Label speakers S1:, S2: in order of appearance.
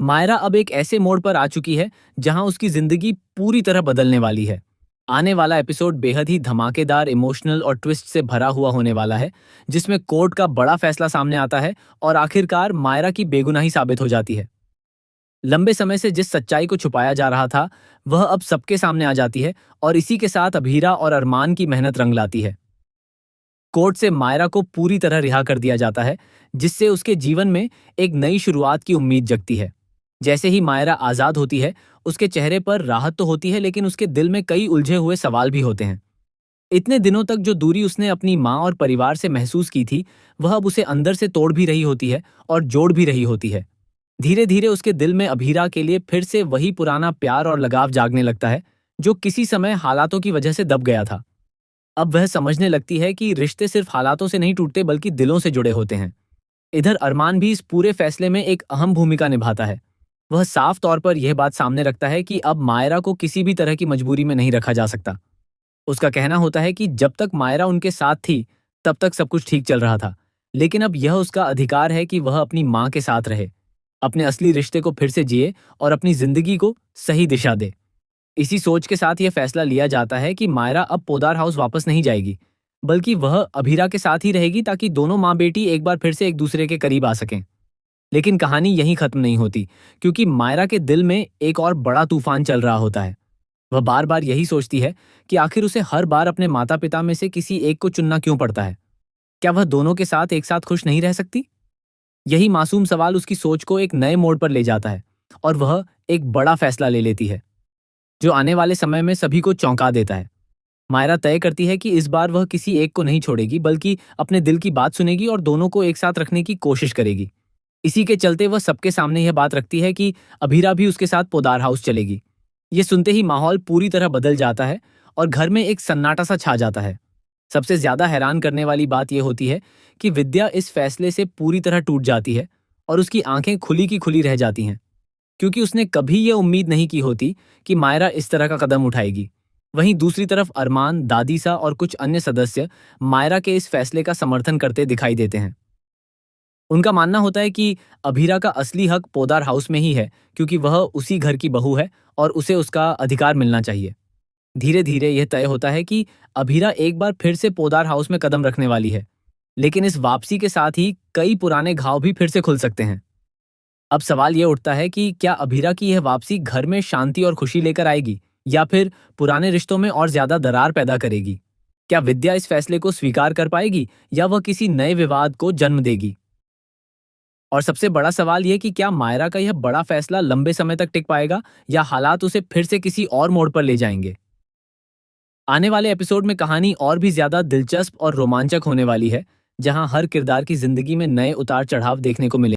S1: मायरा अब एक ऐसे मोड़ पर आ चुकी है जहां उसकी जिंदगी पूरी तरह बदलने वाली है। आने वाला एपिसोड बेहद ही धमाकेदार, इमोशनल और ट्विस्ट से भरा हुआ होने वाला है, जिसमें कोर्ट का बड़ा फैसला सामने आता है और आखिरकार मायरा की बेगुनाही साबित हो जाती है। लंबे समय से जिस सच्चाई को छुपाया जा रहा था, वह अब सबके सामने आ जाती है और इसी के साथ अभीरा और अरमान की मेहनत रंग लाती है। कोर्ट से मायरा को पूरी तरह रिहा कर दिया जाता है, जिससे उसके जीवन में एक नई शुरुआत की उम्मीद जगती है। जैसे ही मायरा आजाद होती है, उसके चेहरे पर राहत तो होती है, लेकिन उसके दिल में कई उलझे हुए सवाल भी होते हैं। इतने दिनों तक जो दूरी उसने अपनी माँ और परिवार से महसूस की थी, वह अब उसे अंदर से तोड़ भी रही होती है और जोड़ भी रही होती है। धीरे धीरे उसके दिल में अभीरा के लिए फिर से वही पुराना प्यार और लगाव जागने लगता है, जो किसी समय हालातों की वजह से दब गया था। अब वह समझने लगती है कि रिश्ते सिर्फ हालातों से नहीं टूटते, बल्कि दिलों से जुड़े होते हैं। इधर अरमान भी इस पूरे फैसले में एक अहम भूमिका निभाता है। वह साफ तौर पर यह बात सामने रखता है कि अब मायरा को किसी भी तरह की मजबूरी में नहीं रखा जा सकता। उसका कहना होता है कि जब तक मायरा उनके साथ थी, तब तक सब कुछ ठीक चल रहा था, लेकिन अब यह उसका अधिकार है कि वह अपनी माँ के साथ रहे, अपने असली रिश्ते को फिर से जिए और अपनी जिंदगी को सही दिशा दे। इसी सोच के साथ यह फैसला लिया जाता है कि मायरा अब पोदार हाउस वापस नहीं जाएगी, बल्कि वह अभीरा के साथ ही रहेगी, ताकि दोनों माँ बेटी एक बार फिर से एक दूसरे के करीब आ सकें। लेकिन कहानी यहीं खत्म नहीं होती, क्योंकि मायरा के दिल में एक और बड़ा तूफान चल रहा होता है। वह बार बार यही सोचती है कि आखिर उसे हर बार अपने माता पिता में से किसी एक को चुनना क्यों पड़ता है। क्या वह दोनों के साथ एक साथ खुश नहीं रह सकती? यही मासूम सवाल उसकी सोच को एक नए मोड़ पर ले जाता है और वह एक बड़ा फैसला ले लेती है, जो आने वाले समय में सभी को चौंका देता है। मायरा तय करती है कि इस बार वह किसी एक को नहीं छोड़ेगी, बल्कि अपने दिल की बात सुनेगी और दोनों को एक साथ रखने की कोशिश करेगी। इसी के चलते वह सबके सामने यह बात रखती है कि अभीरा भी उसके साथ पोदार हाउस चलेगी। ये सुनते ही माहौल पूरी तरह बदल जाता है और घर में एक सन्नाटा सा छा जाता है। सबसे ज्यादा हैरान करने वाली बात यह होती है कि विद्या इस फैसले से पूरी तरह टूट जाती है और उसकी आंखें खुली की खुली रह जाती हैं, क्योंकि उसने कभी यह उम्मीद नहीं की होती कि मायरा इस तरह का कदम उठाएगी। वहीं दूसरी तरफ अरमान, दादीसा और कुछ अन्य सदस्य मायरा के इस फैसले का समर्थन करते दिखाई देते हैं। उनका मानना होता है कि अभीरा का असली हक पोदार हाउस में ही है, क्योंकि वह उसी घर की बहू है और उसे उसका अधिकार मिलना चाहिए। धीरे धीरे यह तय होता है कि अभीरा एक बार फिर से पोदार हाउस में कदम रखने वाली है, लेकिन इस वापसी के साथ ही कई पुराने घाव भी फिर से खुल सकते हैं। अब सवाल यह उठता है कि क्या अभीरा की यह वापसी घर में शांति और खुशी लेकर आएगी, या फिर पुराने रिश्तों में और ज्यादा दरार पैदा करेगी? क्या विद्या इस फैसले को स्वीकार कर पाएगी, या वह किसी नए विवाद को जन्म देगी? और सबसे बड़ा सवाल यह कि क्या मायरा का यह बड़ा फैसला लंबे समय तक टिक पाएगा, या हालात उसे फिर से किसी और मोड़ पर ले जाएंगे? आने वाले एपिसोड में कहानी और भी ज्यादा दिलचस्प और रोमांचक होने वाली है, जहां हर किरदार की जिंदगी में नए उतार चढ़ाव देखने को मिले।